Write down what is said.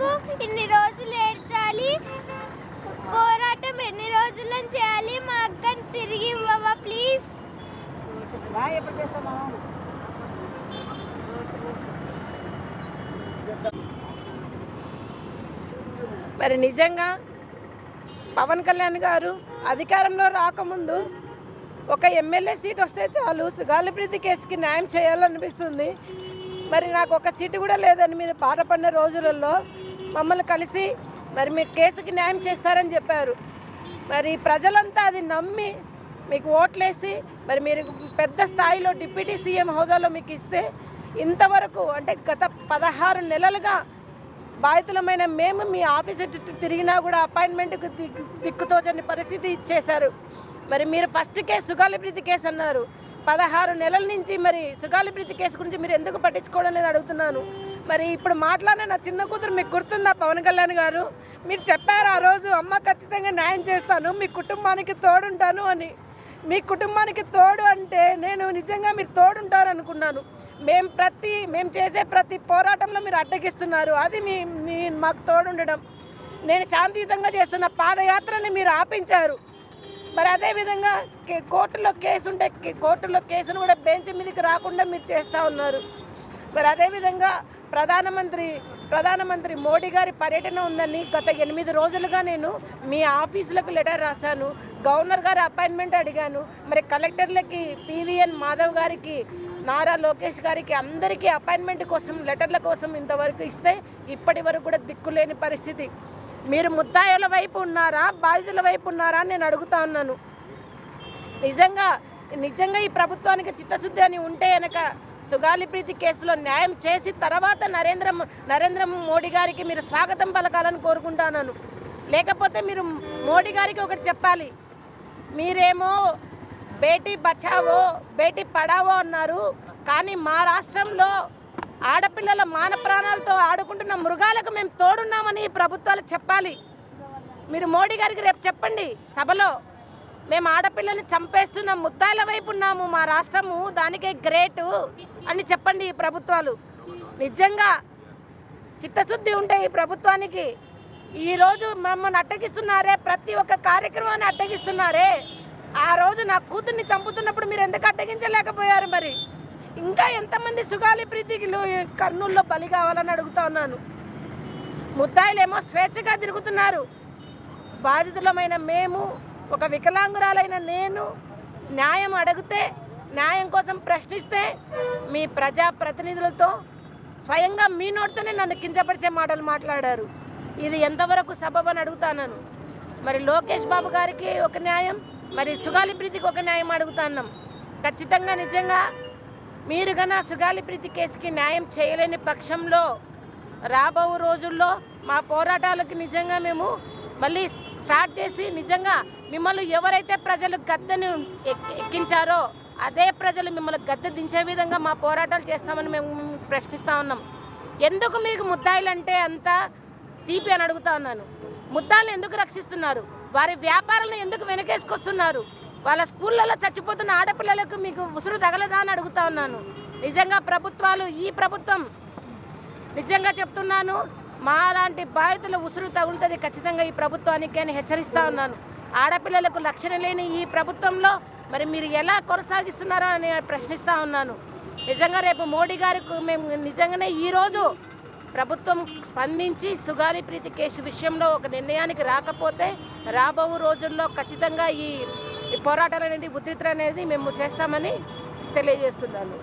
ఎందుకు ఇన్ని రోజులు ఏడ్చాలి? పోరాటం ఎన్ని రోజులను చేయాలి? మా అక్కని తిరిగి ఇవ్వవా ప్లీజ్? మరి నిజంగా పవన్ కళ్యాణ్ గారు అధికారంలో రాకముందు ఒక ఎమ్మెల్యే సీట్ వస్తే చాలు సుగాలిప్రీతి కేసుకి న్యాయం చేయాలనిపిస్తుంది. మరి నాకు ఒక సీటు కూడా లేదని మీరు బాధపడిన రోజులలో మమ్మల్ని కలిసి మరి మీ కేసుకి న్యాయం చేస్తారని చెప్పారు. మరి ప్రజలంతా అది నమ్మి మీకు ఓట్లేసి మరి మీరు పెద్ద స్థాయిలో డిప్యూటీ సీఎం హోదాలో మీకు ఇస్తే ఇంతవరకు అంటే గత 16 నెలలుగా బాధితులమైన మేము మీ ఆఫీసు చుట్టూ తిరిగినా కూడా అపాయింట్మెంట్కు దిక్కుతోచని పరిస్థితి ఇచ్చేశారు. మరి మీరు ఫస్ట్ కేసు సుగాలిప్రీతి కేసు అన్నారు. 16 నెలల నుంచి మరి సుగాలిప్రీతి కేసు గురించి మీరు ఎందుకు పట్టించుకోవడం లేదు అడుగుతున్నాను. మరి ఇప్పుడు మాట్లాడిన నా చిన్న కూతురు మీకు గుర్తుందా పవన్ కళ్యాణ్ గారు? మీరు చెప్పారు ఆ రోజు, అమ్మ ఖచ్చితంగా న్యాయం చేస్తాను, మీ కుటుంబానికి తోడుంటాను అని. మీ కుటుంబానికి తోడు అంటే నేను నిజంగా మీరు తోడుంటారు అనుకున్నాను. మేము చేసే ప్రతి పోరాటంలో మీరు అడ్డగిస్తున్నారు. అది మాకు తోడుండడం. నేను శాంతియుతంగా చేస్తున్న పాదయాత్రని మీరు ఆపించారు. మరి అదేవిధంగా కోర్టులో కేసు ఉంటే కోర్టులో కేసును కూడా బెంచ్ మీదకి రాకుండా మీరు చేస్తూ ఉన్నారు. మరి అదేవిధంగా ప్రధానమంత్రి మోడీ గారి పర్యటన ఉందని గత 8 రోజులుగా నేను మీ ఆఫీసులకు లెటర్ రాశాను. గవర్నర్ గారి అపాయింట్మెంట్ అడిగాను. మరి కలెక్టర్లకి పివిఎన్ మాధవ్ గారికి, నారా లోకేష్ గారికి అందరికీ అపాయింట్మెంట్ కోసం లెటర్ల కోసం ఇంతవరకు ఇస్తే ఇప్పటి వరకు కూడా దిక్కులేని పరిస్థితి. మీరు ముద్దాయిల వైపు ఉన్నారా, బాధితుల వైపు ఉన్నారా అని నేను అడుగుతా ఉన్నాను. నిజంగా ఈ ప్రభుత్వానికి చిత్తశుద్ధి అని ఉంటే కనుక సుగాలిప్రీతి కేసులో న్యాయం చేసి తర్వాత నరేంద్ర మోడీ గారికి మీరు స్వాగతం పలకాలని కోరుకుంటున్నాను. లేకపోతే మీరు మోడీ గారికి ఒకటి చెప్పాలి. మీరేమో బేటీ బచావో బేటీ పడావో అన్నారు, కానీ మా రాష్ట్రంలో ఆడపిల్లల మాన ప్రాణాలతో ఆడుకుంటున్న మృగాలకు మేము తోడున్నామని ప్రభుత్వాలు చెప్పాలి. మీరు మోడీ గారికి రేపు చెప్పండి సభలో, మేము ఆడపిల్లని చంపేస్తున్న ముద్దాయిల వైపు ఉన్నాము, మా రాష్ట్రము దానికే గ్రేటు అని చెప్పండి ఈ ప్రభుత్వాలు. నిజంగా చిత్తశుద్ధి ఉంటే ఈ ప్రభుత్వానికి ఈరోజు మమ్మల్ని అడ్డగిస్తున్నారే, ప్రతి ఒక్క కార్యక్రమాన్ని అడ్డగిస్తున్నారే. ఆ రోజు నా కూతుర్ని చంపుతున్నప్పుడు మీరు ఎందుకు అడ్డగించలేకపోయారు? మరి ఇంకా ఎంతమంది సుగాలిప్రీతికి కర్నూలులో బలి కావాలని అడుగుతా ఉన్నాను. ముద్దాయిలేమో స్వేచ్ఛగా తిరుగుతున్నారు. బాధితులమైన మేము, ఒక వికలాంగురాలైన నేను న్యాయం అడిగితే, న్యాయం కోసం ప్రశ్నిస్తే మీ ప్రజాప్రతినిధులతో స్వయంగా మీ నోటితోనే నన్ను కించపరిచే మాటలు మాట్లాడారు. ఇది ఎంతవరకు సబబని అడుగుతాను. మరి లోకేష్ బాబు గారికి ఒక న్యాయం, మరి సుగాలిప్రీతికి ఒక న్యాయం అడుగుతున్నాం. ఖచ్చితంగా నిజంగా మీరు కన్నా సుగాలిప్రీతి కేసుకి న్యాయం చేయలేని పక్షంలో రాబో రోజుల్లో మా పోరాటాలకు నిజంగా మేము మళ్ళీ స్టార్ట్ చేసి నిజంగా మిమ్మల్ని ఎవరైతే ప్రజలు గద్దెని ఎక్కించారో అదే ప్రజలు మిమ్మల్ని గద్దె దించే విధంగా మా పోరాటాలు చేస్తామని మేము ప్రశ్నిస్తూ ఉన్నాం. ఎందుకు మీకు ముద్దాయిలంటే అంత తీపి అని అడుగుతా ఉన్నాను. ముద్దాయిలను ఎందుకు రక్షిస్తున్నారు? వారి వ్యాపారాలను ఎందుకు వెనకేసుకొస్తున్నారు? వాళ్ళ స్కూళ్ళలో చచ్చిపోతున్న ఆడపిల్లలకు మీకు ఉసురు తగలదా అని అడుగుతా ఉన్నాను. నిజంగా ప్రభుత్వాలు, ఈ ప్రభుత్వం నిజంగా చెప్తున్నాను, మా లాంటి బాధితుల ఉసురు తగులుతుంది ఖచ్చితంగా ఈ ప్రభుత్వానికి అని హెచ్చరిస్తూ ఉన్నాను. ఆడపిల్లలకు రక్షణ లేని ఈ ప్రభుత్వంలో మరి మీరు ఎలా కొనసాగిస్తున్నారో అని ప్రశ్నిస్తూ ఉన్నాను. నిజంగా రేపు మోడీ గారికి మేము నిజంగానే ఈరోజు ప్రభుత్వం స్పందించి సుగాలిప్రీతి కేసు విషయంలో ఒక నిర్ణయానికి రాకపోతే రాబో రోజుల్లో ఖచ్చితంగా ఈ పోరాటాలు అనేది ఉధృతి అనేది మేము చేస్తామని తెలియజేస్తున్నాను.